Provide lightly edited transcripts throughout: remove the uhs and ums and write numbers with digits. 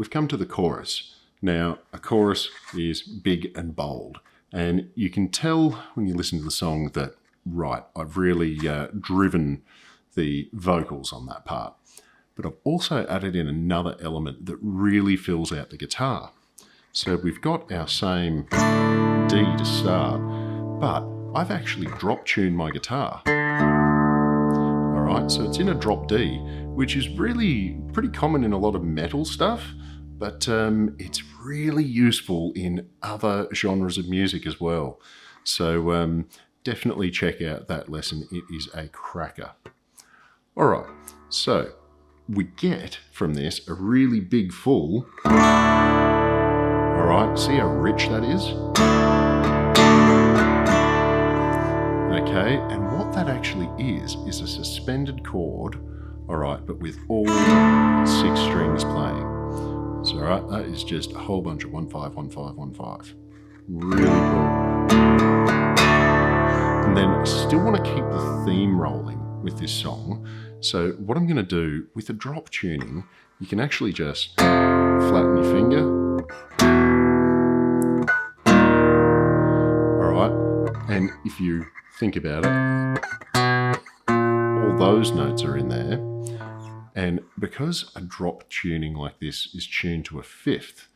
we've come to the chorus. Now, a chorus is big and bold, and you can tell when you listen to the song that, right, I've really driven the vocals on that part. But I've also added in another element that really fills out the guitar. So we've got our same D to start, but I've actually drop tuned my guitar. All right, so it's in a drop D, which is really pretty common in a lot of metal stuff, but it's really useful in other genres of music as well. So definitely check out that lesson. It is a cracker. All right, so we get from this a really big full. All right, see how rich that is? Okay, and what that actually is a suspended chord, all right, but with all 6 strings playing. So, all right, that is just a whole bunch of 1 5 1 5 1 5. Really cool. And then I still want to keep the theme rolling with this song. So what I'm going to do with the drop tuning, you can actually just flatten your finger. All right, and if you think about it, all those notes are in there. And because a drop tuning like this is tuned to a 5th,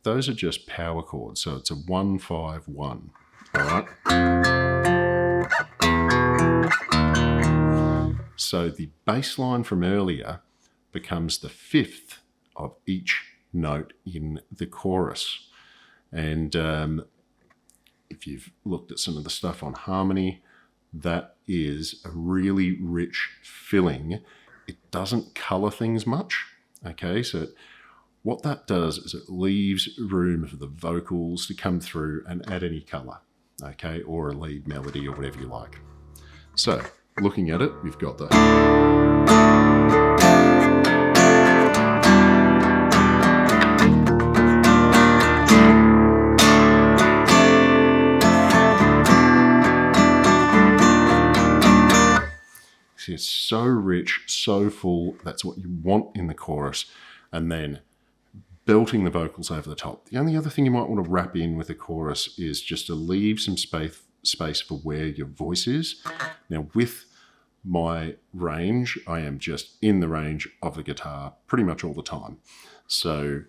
those are just power chords. So it's a 1 5 1. All right. So the bass line from earlier becomes the 5th of each note in the chorus. And if you've looked at some of the stuff on harmony, that is a really rich filling. It doesn't color things much. Okay, so what that does is it leaves room for the vocals to come through and add any color, okay, or a lead melody or whatever you like. So looking at it, we've got the see, it's so rich, so full. That's what you want in the chorus. And then belting the vocals over the top. The only other thing you might want to wrap in with the chorus is just to leave some space for where your voice is. Now with my range, I am just in the range of the guitar pretty much all the time. So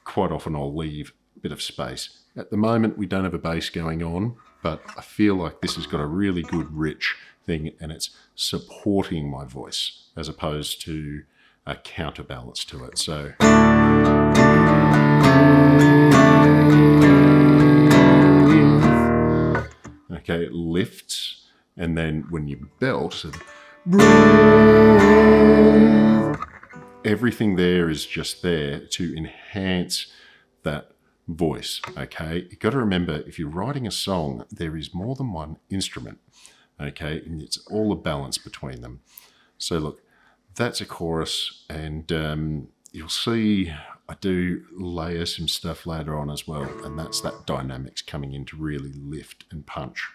quite often I'll leave a bit of space. At the moment, we don't have a bass going on, but I feel like this has got a really good rich thing and it's supporting my voice as opposed to a counterbalance to it. So okay, it lifts, and then when you belt, so breathe, everything there is just there to enhance that voice. Okay, you've got to remember, if you're writing a song, there is more than one instrument. Okay, and it's all a balance between them. So look, that's a chorus, and you'll see I do layer some stuff later on as well, and that's that dynamics coming in to really lift and punch.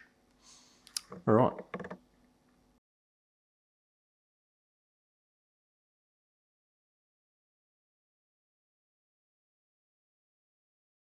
All right.